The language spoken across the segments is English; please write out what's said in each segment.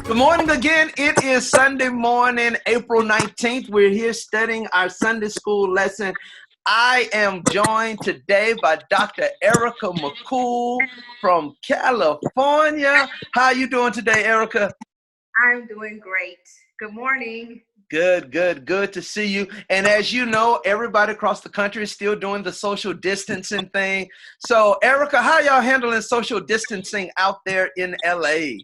Good morning again. It is Sunday morning, April 19th. We're here studying our Sunday school lesson. I am joined today by Dr. Erica McCool from California. How are you doing today, Erica? I'm doing great. Good morning. Good to see you. And as you know, everybody across the country is still doing the social distancing thing. So, Erica, how y'all handling social distancing out there in LA?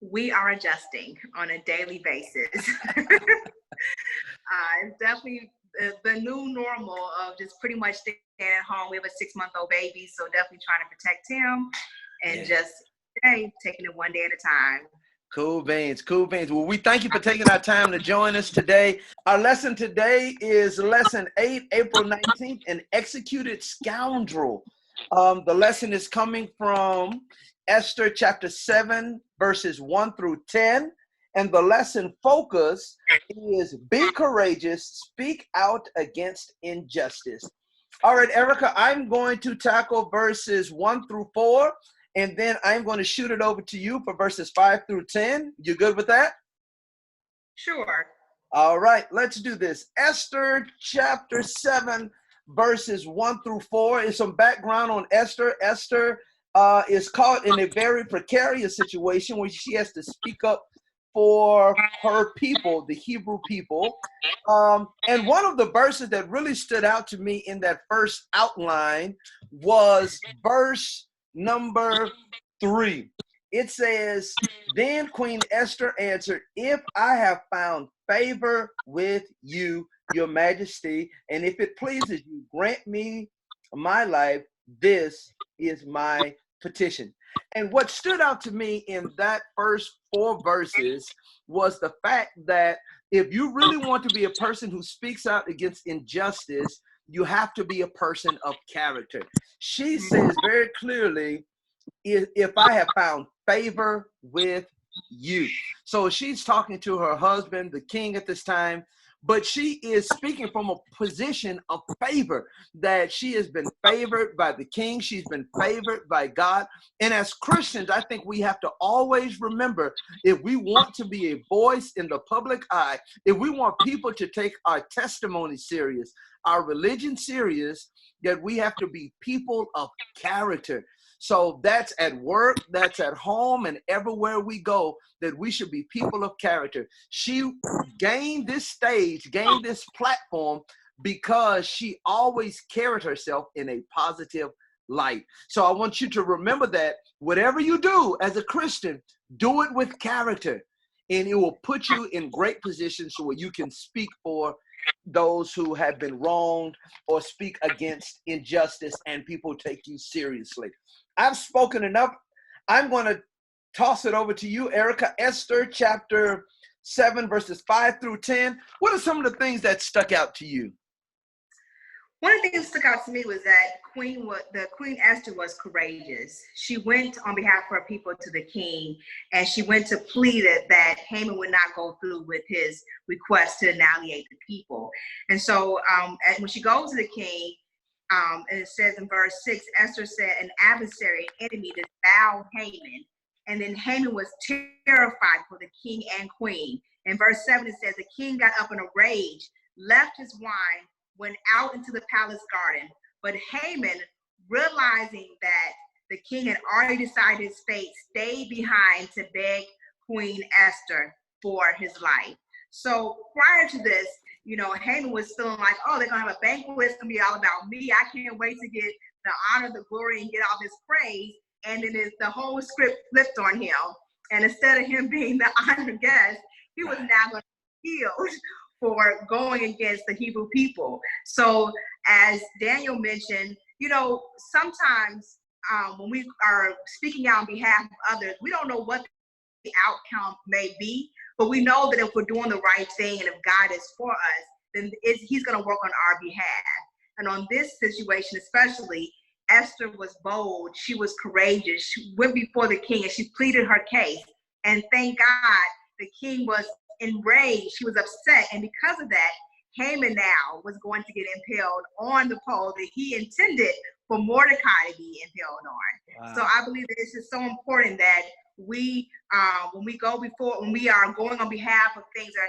We are adjusting on a daily basis. It's definitely the new normal of just pretty much staying at home. We have a 6-month-old baby, so definitely trying to protect him and just taking it one day at a time. Cool beans. Well, we thank you for taking our time to join us today. Our lesson today is lesson 8, April 19th, an executed scoundrel. The lesson is coming from Esther chapter 7, verses 1 through 10. And the lesson focus is be courageous, speak out against injustice. All right, Erica, I'm going to tackle verses 1 through 4. And then I'm going to shoot it over to you for verses 5 through 10. You good with that? Sure. All right, let's do this. Esther chapter 7, verses 1 through 4 is some background on Esther. Esther is caught in a very precarious situation where she has to speak up for her people, the Hebrew people. And one of the verses that really stood out to me in that first outline was verse number 3. It says, then Queen Esther answered, if I have found favor with you, your majesty, and if it pleases you, grant me my life. This is my petition. And what stood out to me in that first 4 verses was the fact that if you really want to be a person who speaks out against injustice, you have to be a person of character. She says very clearly, if I have found favor with you. So she's talking to her husband, the king at this time, but she is speaking from a position of favor, that she has been favored by the king. She's been favored by God. And as Christians, I think we have to always remember, if we want to be a voice in the public eye, if we want people to take our testimony serious, our religion serious, that we have to be people of character. So that's at work, that's at home, and everywhere we go, that we should be people of character. She gained this stage, gained this platform, because she always carried herself in a positive light. So I want you to remember that whatever you do as a Christian, do it with character, and it will put you in great positions so where you can speak for those who have been wronged or speak against injustice and people take you seriously. I've spoken enough. I'm going to toss it over to you, Erica. Esther chapter 7, verses 5 through 10. What are some of the things that stuck out to you? One of the things that stuck out to me was that Queen Esther was courageous. She went on behalf of her people to the king, and she went to plead that Haman would not go through with his request to annihilate the people. And so when she goes to the king, and it says in verse 6, Esther said, an adversary, enemy, disavowed Haman. And then Haman was terrified for the king and queen. In verse 7, it says, the king got up in a rage, left his wine, went out into the palace garden. But Haman, realizing that the king had already decided his fate, stayed behind to beg Queen Esther for his life. So prior to this, Haman was feeling like, oh, they're going to have a banquet. It's going to be all about me. I can't wait to get the honor, the glory, and get all this praise. And then the whole script flipped on him. And instead of him being the honored guest, he was now going to be killed for going against the Hebrew people. So as Daniel mentioned, sometimes when we are speaking out on behalf of others, we don't know what the outcome may be, but we know that if we're doing the right thing and if God is for us, then he's going to work on our behalf. And on this situation especially, Esther was bold. She was courageous. She went before the king and she pleaded her case. And thank God the king was enraged. He was upset. And because of that, Haman now was going to get impaled on the pole that he intended for Mordecai to be impaled on. Wow. So I believe that it's just so important that when we are going on behalf of things that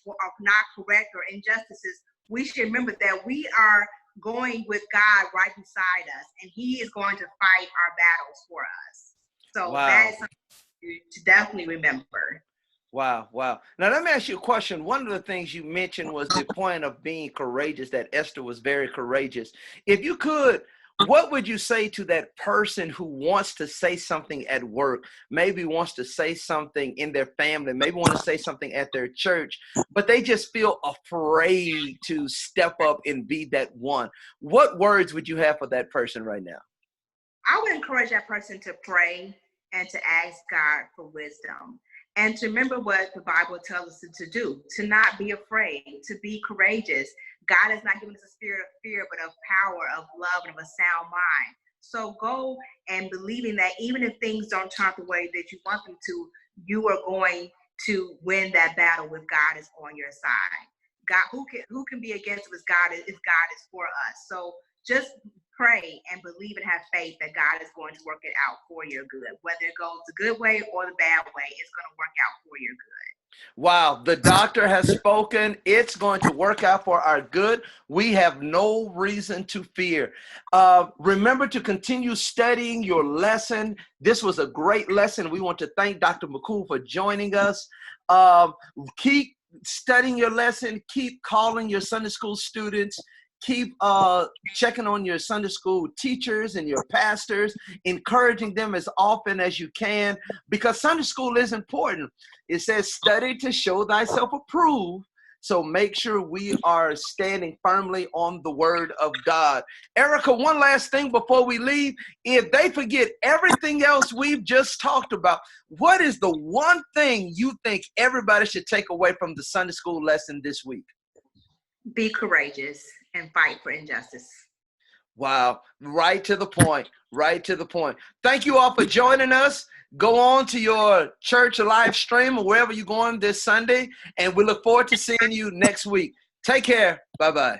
are not correct or injustices, we should remember that we are going with God right beside us, and He is going to fight our battles for us. So Wow. that is something to definitely remember. Wow, wow. Now, let me ask you a question. One of the things you mentioned was the point of being courageous, that Esther was very courageous. If you could, what would you say to that person who wants to say something at work, maybe wants to say something in their family, maybe want to say something at their church, but they just feel afraid to step up and be that one? What words would you have for that person right now? I would encourage that person to pray and to ask God for wisdom, and to remember what the Bible tells us to do, to not be afraid, to be courageous. God has not given us a spirit of fear, but of power, of love, and of a sound mind. So go and believing that even if things don't turn out the way that you want them to, you are going to win that battle with God is on your side. God, who can be against us? God is for us. So just pray and believe and have faith that God is going to work it out for your good. Whether it goes the good way or the bad way, it's going to work out for your good. Wow, the doctor has spoken. It's going to work out for our good. We have no reason to fear. Remember to continue studying your lesson. This was a great lesson. We want to thank Dr. McCool for joining us. Keep studying your lesson. Keep calling your Sunday school students. Keep checking on your Sunday school teachers and your pastors, encouraging them as often as you can, because Sunday school is important. It says, study to show thyself approved. So make sure we are standing firmly on the word of God. Erica, one last thing before we leave. If they forget everything else we've just talked about, what is the one thing you think everybody should take away from the Sunday school lesson this week? Be courageous and fight for injustice. Wow. Right to the point. Right to the point. Thank you all for joining us. Go on to your church live stream or wherever you're going this Sunday, and we look forward to seeing you next week. Take care. Bye-bye.